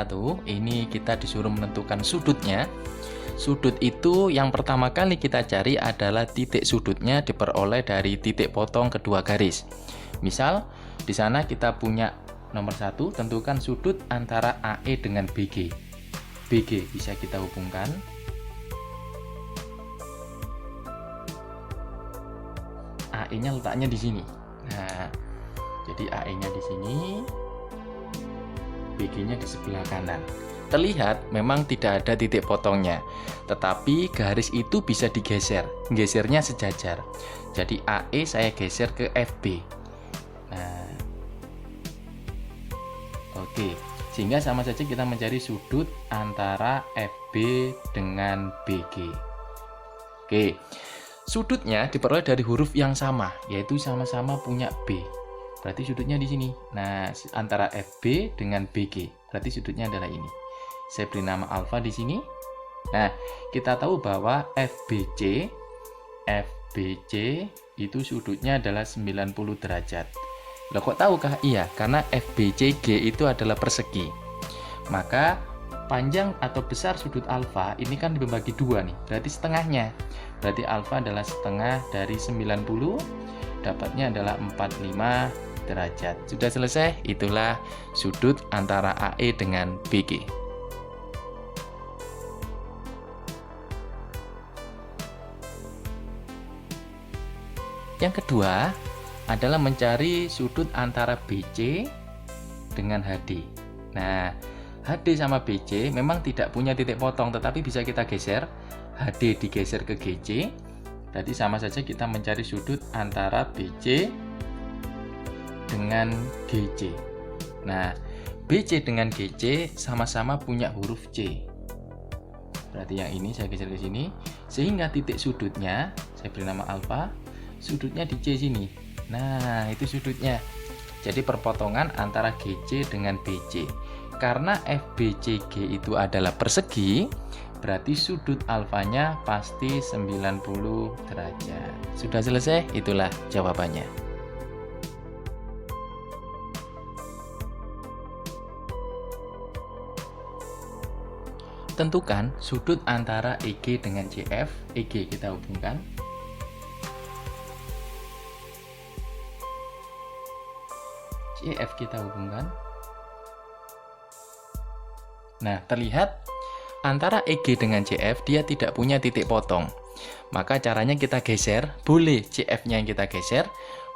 satu, ini kita disuruh menentukan sudutnya. Sudut itu yang pertama kali kita cari adalah titik sudutnya diperoleh dari titik potong kedua garis. Misal, di sana kita punya nomor 1, tentukan sudut antara AE dengan BG. BG bisa kita hubungkan. AE-nya letaknya di sini. Nah, jadi AE-nya di sini, BG-nya di sebelah kanan. Terlihat memang tidak ada titik potongnya, tetapi garis itu bisa digeser. Gesernya sejajar. Jadi AE saya geser ke FB. Nah, oke. Sehingga sama saja kita mencari sudut antara FB dengan BG. Oke. Sudutnya diperoleh dari huruf yang sama, yaitu sama-sama punya B. Berarti sudutnya di sini. Nah, antara FB dengan BG. Berarti sudutnya adalah ini. Saya beri nama alfa di sini. Nah, kita tahu bahwa FBC itu sudutnya adalah 90 derajat. Loh, kok tahukah? Iya, karena FBCG itu adalah persegi. Maka panjang atau besar sudut alfa ini kan dibagi dua nih, berarti setengahnya. Berarti alfa adalah setengah dari 90, dapatnya adalah 45 derajat. Sudah selesai, itulah sudut antara AE dengan BG. Yang kedua adalah mencari sudut antara BC dengan HD. Nah, HD sama BC memang tidak punya titik potong, tetapi bisa kita geser. HD digeser ke GC, berarti sama saja kita mencari sudut antara BC dengan GC. Nah, BC dengan GC sama-sama punya huruf C. Berarti yang ini saya geser ke sini, sehingga titik sudutnya, saya beri nama alfa, sudutnya di C sini. Nah, itu sudutnya. Jadi perpotongan antara GC dengan BC. Karena FBCG itu adalah persegi, berarti sudut alfanya pasti 90 derajat. Sudah selesai? Itulah jawabannya. Tentukan sudut antara EG dengan CF. EG kita hubungkan. CF kita hubungkan. Nah, terlihat antara EG dengan CF dia tidak punya titik potong. Maka caranya kita geser, boleh CF-nya yang kita geser,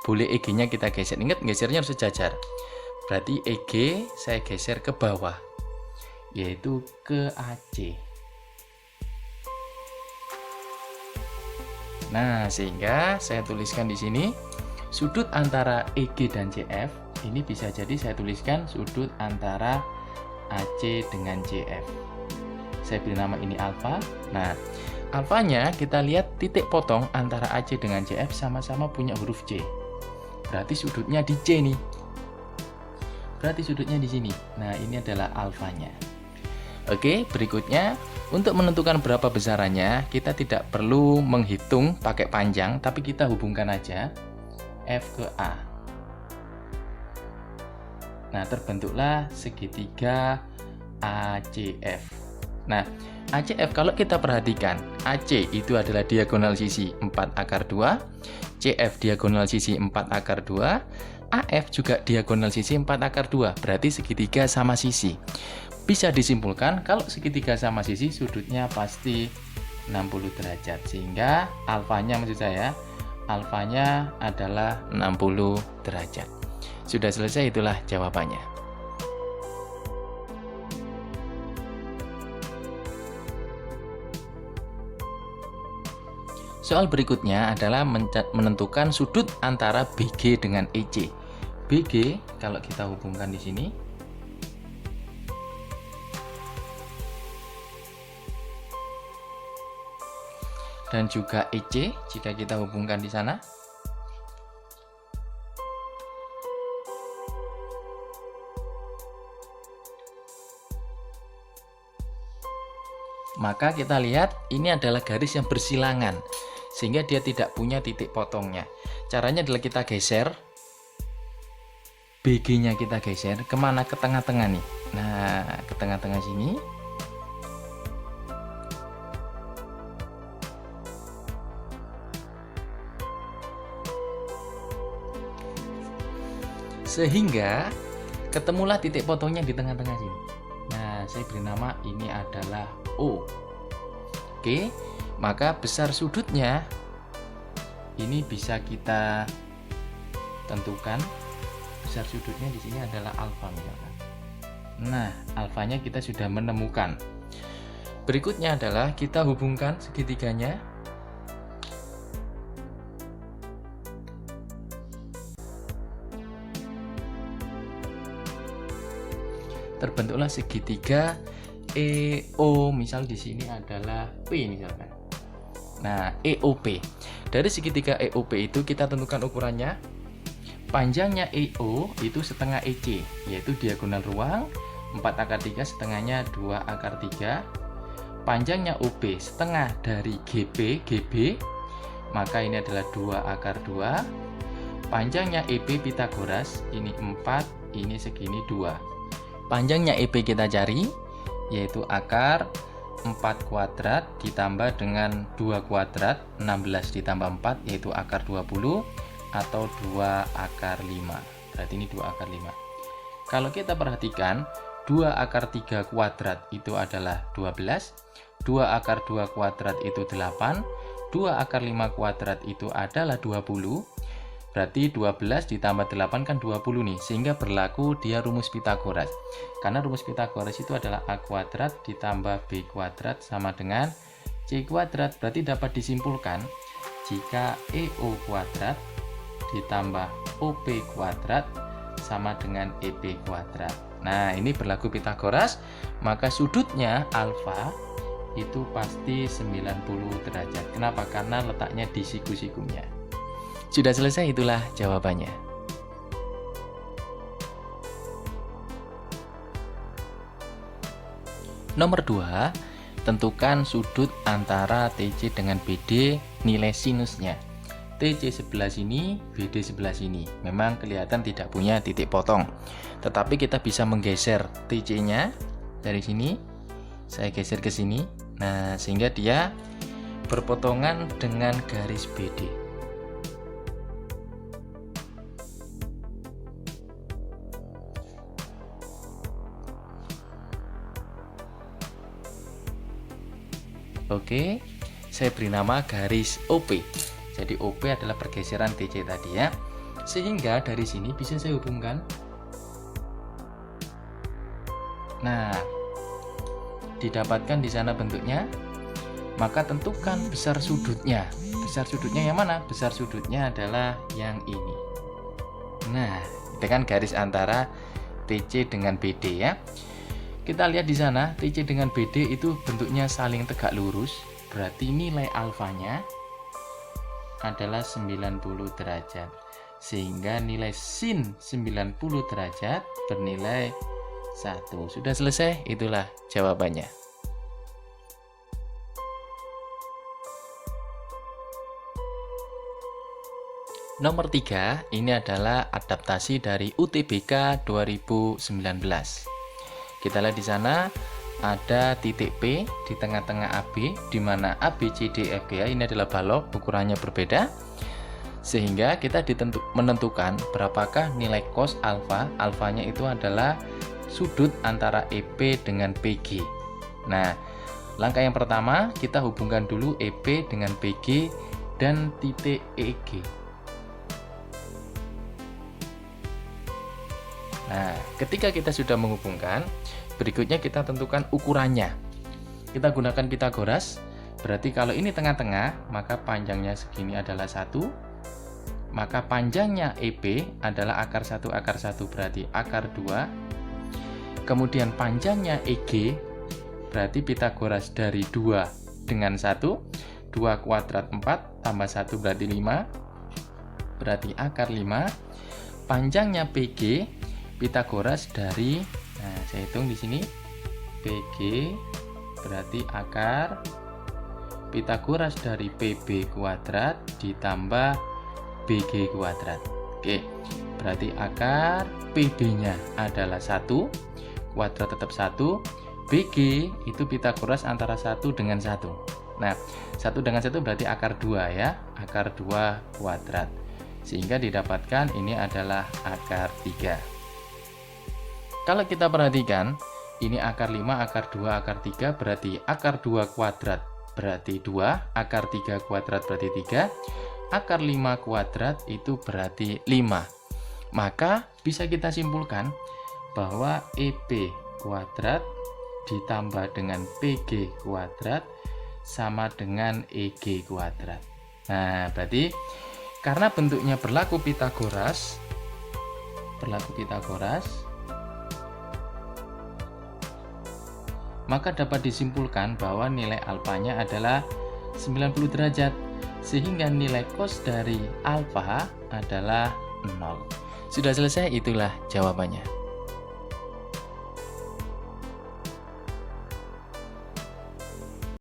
boleh EG-nya kita geser. Ingat, gesernya harus sejajar. Berarti EG saya geser ke bawah, yaitu ke AC. Nah, sehingga saya tuliskan di sini sudut antara EG dan CF ini bisa jadi saya tuliskan sudut antara AC dengan CF. Saya beri nama ini alfa. Nah, alfanya kita lihat titik potong antara AC dengan CF sama-sama punya huruf C. Berarti sudutnya di C nih. Berarti sudutnya di sini. Nah, ini adalah alfanya. Oke, berikutnya untuk menentukan berapa besarannya, kita tidak perlu menghitung pakai panjang, tapi kita hubungkan aja F ke A. Nah, terbentuklah segitiga ACF. Nah, ACF kalau kita perhatikan, AC itu adalah diagonal sisi 4/2, CF diagonal sisi 4/2, AF juga diagonal sisi 4/2, berarti segitiga sama sisi. Bisa disimpulkan kalau segitiga sama sisi sudutnya pasti 60 derajat, sehingga alfanya maksud saya, alfanya adalah 60 derajat. Sudah selesai, itulah jawabannya. Soal berikutnya adalah menentukan sudut antara BG dengan EC. BG kalau kita hubungkan di sini, dan juga EC jika kita hubungkan di sana. Maka kita lihat ini adalah garis yang bersilangan, sehingga dia tidak punya titik potongnya. Caranya adalah kita geser BG-nya kita geser kemana? Ke tengah-tengah nih. Nah, ke tengah-tengah sini. Sehingga ketemulah titik potongnya di tengah-tengah sini. Nah, saya beri nama ini adalah O. Oke, maka besar sudutnya ini bisa kita tentukan. Besar sudutnya di sini adalah alfa misalkan. Nah, alfanya kita sudah menemukan. Berikutnya adalah kita hubungkan segitiganya. Terbentuklah segitiga EO, misal di sini adalah P misalkan. Nah, EOP. Dari segitiga EOP itu kita tentukan ukurannya. Panjangnya EO itu setengah EC, yaitu diagonal ruang 4 akar 3 setengahnya 2 akar 3. Panjangnya OB setengah dari GB, maka ini adalah 2 akar 2. Panjangnya EP Pitagoras ini 4, ini segini 2. Panjangnya EP kita cari, yaitu akar 4 kuadrat ditambah dengan 2 kuadrat, 16 ditambah 4 yaitu akar 20, atau 2 akar 5. Berarti ini 2 akar 5. Kalau kita perhatikan, 2 akar 3 kuadrat itu adalah 12, 2 akar 2 kuadrat itu 8, 2 akar 5 kuadrat itu adalah 20. Berarti 12 ditambah 8 kan 20 nih, sehingga berlaku dia rumus Pitagoras. Karena rumus Pitagoras itu adalah A kuadrat ditambah B kuadrat sama dengan C kuadrat. Berarti dapat disimpulkan jika EO kuadrat ditambah OP kuadrat sama dengan EP kuadrat. Nah, ini berlaku Pitagoras, maka sudutnya alfa itu pasti 90 derajat. Kenapa? Karena letaknya di siku-sikunya. Sudah selesai, itulah jawabannya. Nomor 2, tentukan sudut antara TC dengan BD, nilai sinusnya. TC sebelah sini, BD sebelah sini. Memang kelihatan tidak punya titik potong. Tetapi kita bisa menggeser TC-nya dari sini. Saya geser ke sini. Nah, sehingga dia berpotongan dengan garis BD. Oke, saya beri nama garis OP. Jadi OP adalah pergeseran TC tadi ya. Sehingga dari sini bisa saya hubungkan. Nah, didapatkan di sana bentuknya. Maka tentukan besar sudutnya. Besar sudutnya yang mana? Besar sudutnya adalah yang ini. Nah, itu kan garis antara TC dengan BD ya. Kita lihat di sana TC dengan BD itu bentuknya saling tegak lurus. Berarti nilai alfanya adalah 90 derajat, sehingga nilai sin 90 derajat bernilai 1. Sudah selesai, itulah jawabannya. Nomor 3, ini adalah adaptasi dari UTBK 2019. Kita lihat di sana ada titik P di tengah-tengah AB, di mana ABCDFGA ini adalah balok, ukurannya berbeda, sehingga kita menentukan berapakah nilai cos alfa. Alfanya itu adalah sudut antara EP dengan PG. Nah, langkah yang pertama kita hubungkan dulu EP dengan PG dan titik EG. Nah, ketika kita sudah menghubungkan, berikutnya kita tentukan ukurannya. Kita gunakan Pitagoras. Berarti kalau ini tengah-tengah, maka panjangnya segini adalah 1. Maka panjangnya EP adalah akar 1 akar 1, berarti akar 2. Kemudian panjangnya EG, berarti Pitagoras dari 2 dengan 1. 2 kuadrat 4 tambah 1 berarti 5. Berarti akar 5. Panjangnya PG, Pitagoras dari, nah saya hitung di sini, PG berarti akar Pitagoras dari PB kuadrat ditambah BG kuadrat. Oke. Oke, berarti akar PB-nya adalah 1, kuadrat tetap 1, BG itu Pitagoras antara 1 dengan 1. Nah, 1 dengan 1 berarti akar 2 ya, akar 2 kuadrat. Sehingga didapatkan ini adalah akar 3. Kalau kita perhatikan, ini akar 5, akar 2, akar 3 berarti akar 2 kuadrat berarti 2, akar 3 kuadrat berarti 3, akar 5 kuadrat itu berarti 5. Maka bisa kita simpulkan bahwa EP kuadrat ditambah dengan PG kuadrat sama dengan EG kuadrat. Nah, berarti karena bentuknya berlaku Pitagoras, maka dapat disimpulkan bahwa nilai alfanya adalah 90 derajat, sehingga nilai cos dari alfa adalah 0. Sudah selesai, itulah jawabannya.